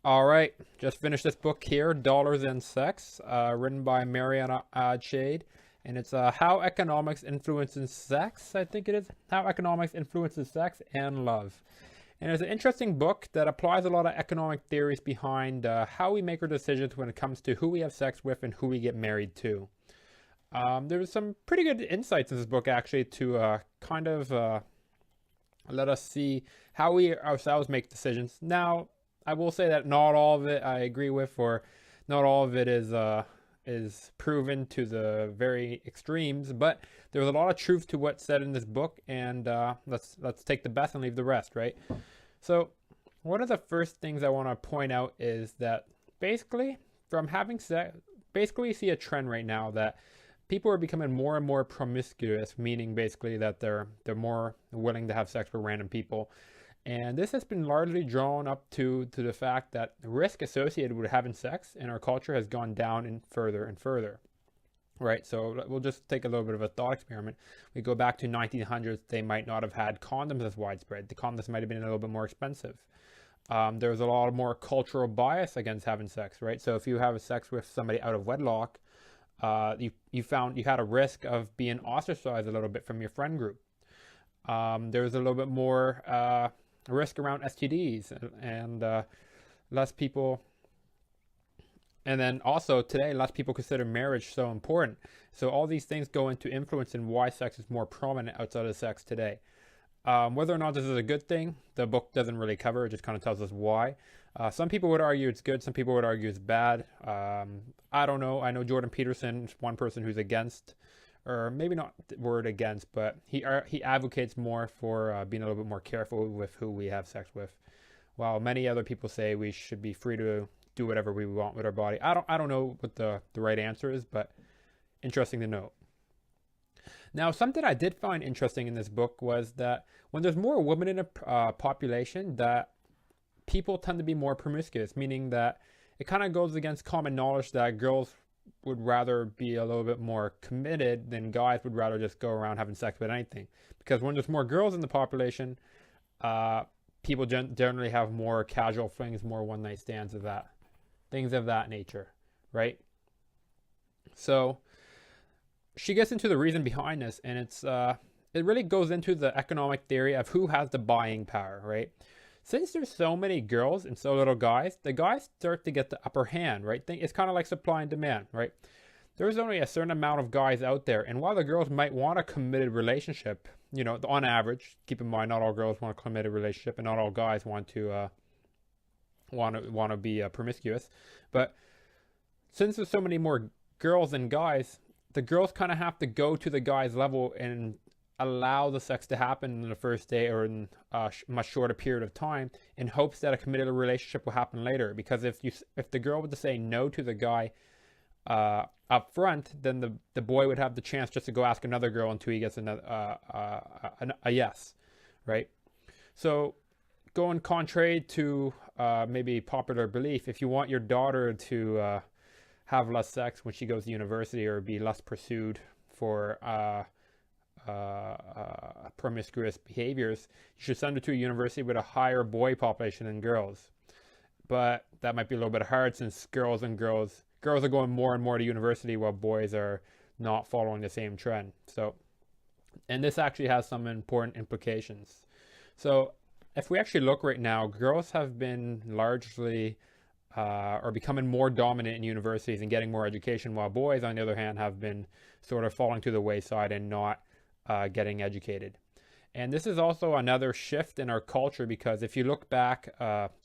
All right, just finished this book here, Dollars and Sex, written by Mariana Shade, and it's How Economics Influences Sex, I think it is. How Economics Influences Sex and Love. And it's an interesting book that applies a lot of economic theories behind how we make our decisions when it comes to who we have sex with and who we get married to. There's some pretty good insights in this book, actually, to let us see how we ourselves make decisions. Now, I will say that not all of it I agree with, or not all of it is proven to the very extremes. But there's a lot of truth to what's said in this book, and let's take the best and leave the rest, right? So, one of the first things I want to point out is that basically, from having sex, basically, you see a trend right now that people are becoming more and more promiscuous, meaning basically that they're more willing to have sex with random people. And this has been largely drawn up to the fact that the risk associated with having sex in our culture has gone down and further. Right, so we'll just take a little bit of a thought experiment. We go back to 1900s, they might not have had condoms as widespread. The condoms might have been a little bit more expensive. There was a lot more cultural bias against having sex, right? So if you have sex with somebody out of wedlock, you found you had a risk of being ostracized a little bit from your friend group. There was a little bit more risk around STDs and less people. And then also today, less people consider marriage so important. So all these things go into influence in why sex is more prominent outside of sex today. Whether or not this is a good thing, the book doesn't really cover. It just kind of tells us why. Some people would argue it's good. Some people would argue it's bad. I don't know. I know Jordan Peterson is one person who's against, or maybe not the word against, but he advocates more for being a little bit more careful with who we have sex with, while many other people say we should be free to do whatever we want with our body. I don't know what the right answer is, but interesting to note. Now, something I did find interesting in this book was that when there's more women in a population, that people tend to be more promiscuous, meaning that it kind of goes against common knowledge that girls would rather be a little bit more committed than guys would rather just go around having sex with anything. Because when there's more girls in the population, people generally have more casual flings, more one night stands of that, things of that nature, right? So she gets into the reason behind this, and it really goes into the economic theory of who has the buying power, right? Since there's so many girls and so little guys, the guys start to get the upper hand, right? It's kind of like supply and demand, right? There's only a certain amount of guys out there, and while the girls might want a committed relationship, on average, keep in mind not all girls want a committed relationship, and not all guys want to be promiscuous, but since there's so many more girls than guys, the girls kind of have to go to the guys' level and allow the sex to happen in the first day or in a much shorter period of time in hopes that a committed relationship will happen later. Because if the girl were to say no to the guy up front, then the boy would have the chance just to go ask another girl until he gets a yes, right? So going contrary to maybe popular belief, if you want your daughter to have less sex when she goes to university or be less pursued for promiscuous behaviors, you should send her to a university with a higher boy population than girls. But that might be a little bit hard since girls are going more and more to university while boys are not following the same trend. So, and this actually has some important implications. So if we actually look right now, girls have been largely are becoming more dominant in universities and getting more education, while boys, on the other hand, have been sort of falling to the wayside and not getting educated. And this is also another shift in our culture, because if you look back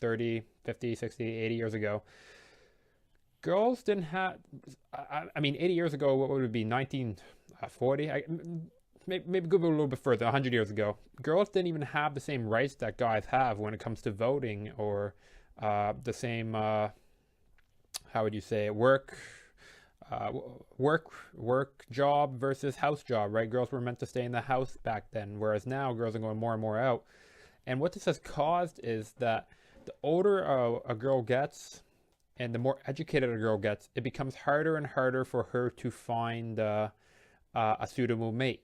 30, 50, 60, 80 years ago, girls didn't have, I mean, 80 years ago, what would it be, 1940? Maybe go a little bit further, 100 years ago. Girls didn't even have the same rights that guys have when it comes to voting, or the same, how would you say, work job versus house job, right? Girls were meant to stay in the house back then, whereas now girls are going more and more out. And what this has caused is that the older a girl gets and the more educated a girl gets, it becomes harder and harder for her to find a suitable mate,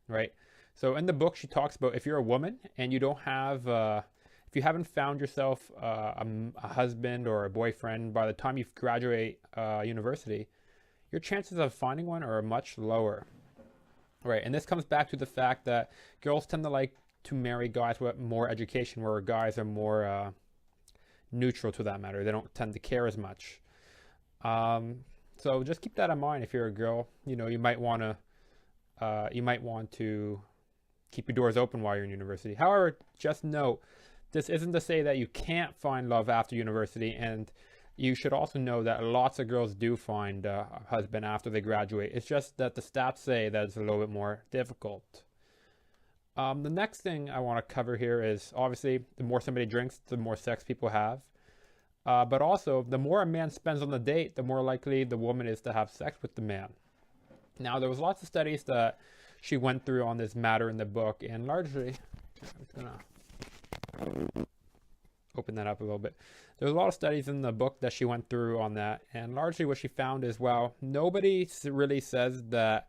right? So in the book, she talks about if you're a woman and you don't have if you haven't found yourself a husband or a boyfriend by the time you graduate university, your chances of finding one are much lower, right? And this comes back to the fact that girls tend to like to marry guys with more education, where guys are more neutral to that matter. They don't tend to care as much. So just keep that in mind. If you're a girl, you know, you might want to keep your doors open while you're in university. However, just note, this isn't to say that you can't find love after university, and you should also know that lots of girls do find a husband after they graduate. It's just that the stats say that it's a little bit more difficult. The next thing I want to cover here is, obviously, the more somebody drinks, the more sex people have. But also, the more a man spends on the date, the more likely the woman is to have sex with the man. Now, there was lots of studies that she went through on this matter in the book, and largely, I'm just gonna open that up a little bit. There's a lot of studies in the book that she went through on that, and largely what she found is, well, nobody really says that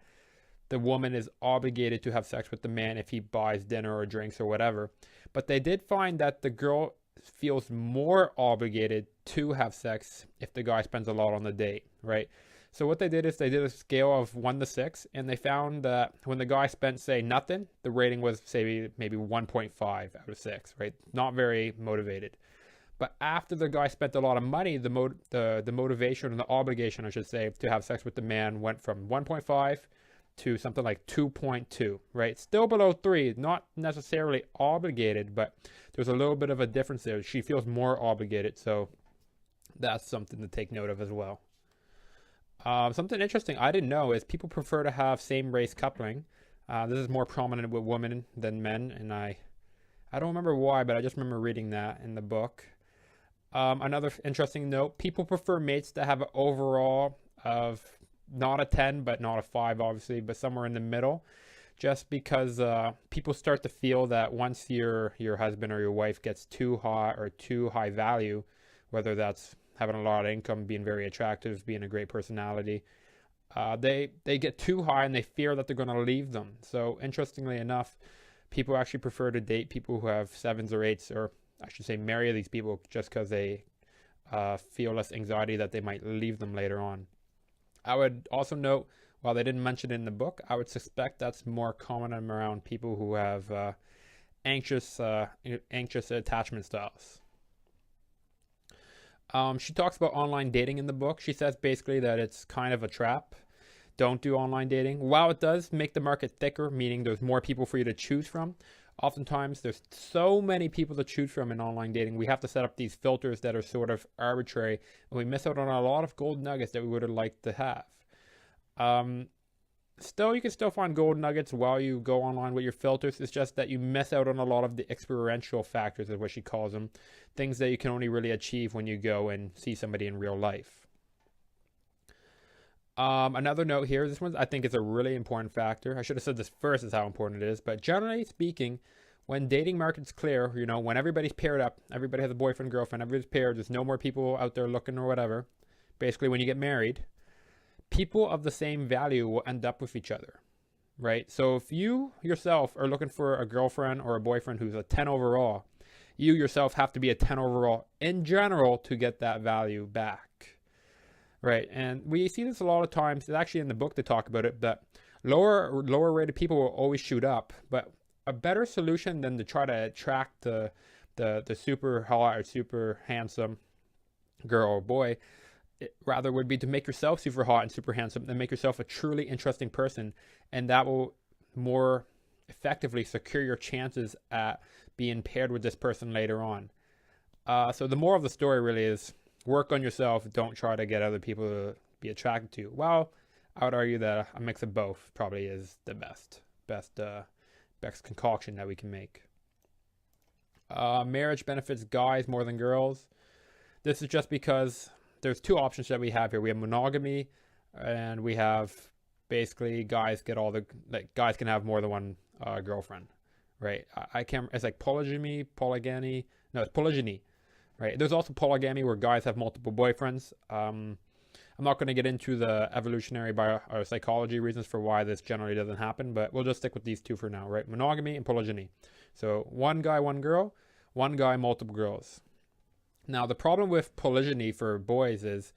the woman is obligated to have sex with the man if he buys dinner or drinks or whatever, but they did find that the girl feels more obligated to have sex if the guy spends a lot on the date, right? So what they did is they did a scale of 1 to 6, and they found that when the guy spent, say, nothing, the rating was, say, maybe 1.5 out of 6, right? Not very motivated. But after the guy spent a lot of money, the motivation and the obligation, I should say, to have sex with the man went from 1.5 to something like 2.2, right? Still below 3, not necessarily obligated, but there's a little bit of a difference there. She feels more obligated, so that's something to take note of as well. Something interesting I didn't know is people prefer to have same-race coupling. This is more prominent with women than men, and I don't remember why, but I just remember reading that in the book. Another interesting note, people prefer mates that have an overall of not a 10, but not a 5, obviously, but somewhere in the middle, just because people start to feel that once your husband or your wife gets too hot or too high value, whether that's having a lot of income, being very attractive, being a great personality, they get too high and they fear that they're going to leave them. So interestingly enough, people actually prefer to date people who have 7s or 8s, or I should say marry these people, just because they feel less anxiety that they might leave them later on. I would also note, while they didn't mention it in the book, I would suspect that's more common around people who have anxious attachment styles. She talks about online dating in the book. She says basically that it's kind of a trap. Don't do online dating. While it does make the market thicker, meaning there's more people for you to choose from, oftentimes there's so many people to choose from in online dating, we have to set up these filters that are sort of arbitrary, and we miss out on a lot of gold nuggets that we would have liked to have. Still, you can still find gold nuggets while you go online with your filters. It's just that you miss out on a lot of the experiential factors, is what she calls them. Things that you can only really achieve when you go and see somebody in real life. Another note here, this one I think is a really important factor. I should have said this first, is how important it is. But generally speaking, when dating market's clear, you know, when everybody's paired up, everybody has a boyfriend, girlfriend, everybody's paired, there's no more people out there looking or whatever. Basically, when you get married, people of the same value will end up with each other, right? So if you yourself are looking for a girlfriend or a boyfriend who's a 10 overall, you yourself have to be a 10 overall in general to get that value back, right? And we see this a lot of times. It's actually in the book they talk about it, that lower rated people will always shoot up, but a better solution than to try to attract the super hot or super handsome girl or boy, it rather would be to make yourself super hot and super handsome, and make yourself a truly interesting person, and that will more effectively secure your chances at being paired with this person later on. So the moral of the story really is, work on yourself. Don't try to get other people to be attracted to you. Well, I would argue that a mix of both probably is the best concoction that we can make. Marriage benefits guys more than girls. This is just because there's two options that we have here. We have monogamy, and we have basically guys can have more than one girlfriend, right? I can't. It's like polygyny. No, it's polygyny, right? There's also polygamy where guys have multiple boyfriends. I'm not going to get into the evolutionary or psychology reasons for why this generally doesn't happen, but we'll just stick with these two for now, right? Monogamy and polygyny. So one guy, one girl, one guy, multiple girls. Now, the problem with polygyny for boys is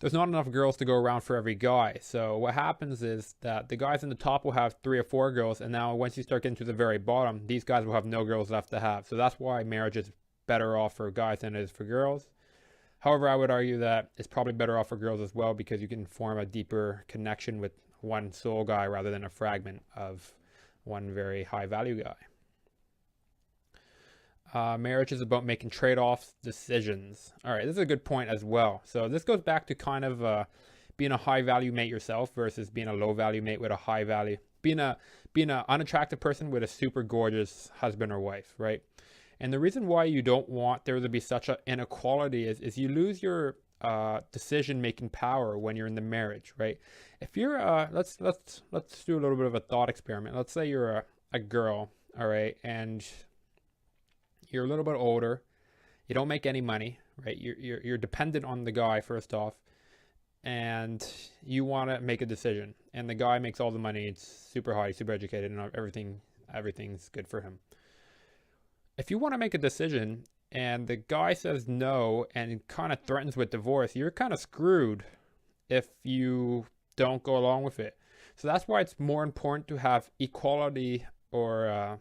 there's not enough girls to go around for every guy. So what happens is that the guys in the top will have 3 or 4 girls, and now once you start getting to the very bottom, these guys will have no girls left to have. So that's why marriage is better off for guys than it is for girls. However, I would argue that it's probably better off for girls as well, because you can form a deeper connection with one soul guy rather than a fragment of one very high value guy. Marriage is about making trade-offs, decisions. All right, this is a good point as well. So this goes back to kind of being a high-value mate yourself versus being a low-value mate with a high-value, being an unattractive person with a super gorgeous husband or wife, right? And the reason why you don't want there to be such an inequality is you lose your decision-making power when you're in the marriage, right? If you're let's do a little bit of a thought experiment. Let's say you're a girl, all right, and you're a little bit older, you don't make any money, right? You're dependent on the guy first off, and you want to make a decision, and the guy makes all the money. It's super high, super educated, and everything's good for him. If you want to make a decision and the guy says no and kind of threatens with divorce, you're kind of screwed if you don't go along with it. So that's why it's more important to have equality or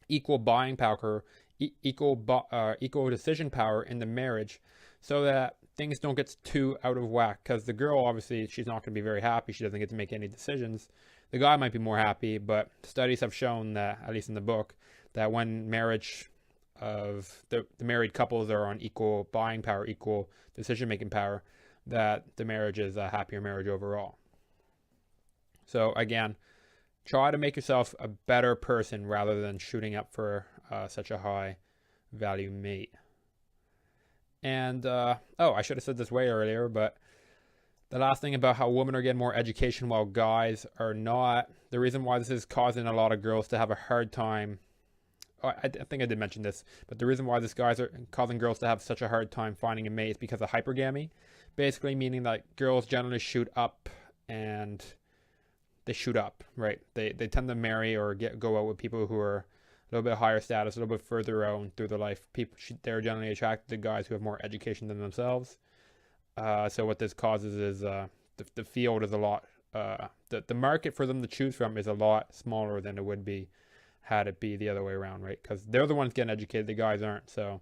equal buying power, equal decision power in the marriage, so that things don't get too out of whack. Because the girl, obviously, she's not going to be very happy. She doesn't get to make any decisions. The guy might be more happy, but studies have shown that, at least in the book, that when marriage of the married couples are on equal buying power, equal decision-making power, that the marriage is a happier marriage overall. So again, try to make yourself a better person rather than shooting up for such a high value mate. And I should have said this way earlier, but the last thing about how women are getting more education while guys are not, the reason why this is causing a lot of girls to have a hard time, I think I did mention this, but the reason why this guys are causing girls to have such a hard time finding a mate is because of hypergamy. Basically meaning that girls generally shoot up, and they shoot up, right? They tend to marry or go out with people who are a little bit higher status, a little bit further on through their life. They're generally attracted to guys who have more education than themselves. So what this causes is the field is a lot, the market for them to choose from is a lot smaller than it would be had it be the other way around, right? Because they're the ones getting educated, the guys aren't. So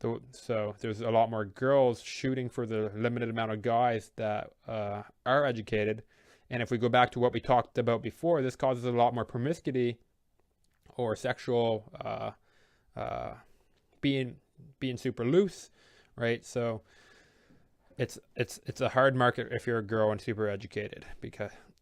there's a lot more girls shooting for the limited amount of guys that are educated. And if we go back to what we talked about before, this causes a lot more promiscuity or sexual being super loose, right? So it's a hard market if you're a girl and super educated,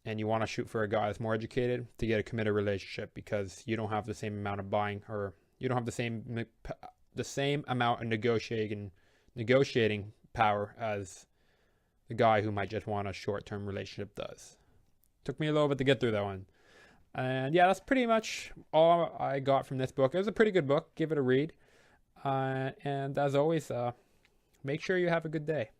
and you want to shoot for a guy that's more educated to get a committed relationship, because you don't have the same amount of buying, or you don't have the same amount of negotiating power as the guy who might just want a short-term relationship does. Took me a little bit to get through that one. And yeah, that's pretty much all I got from this book. It was a pretty good book. Give it a read. And as always, make sure you have a good day.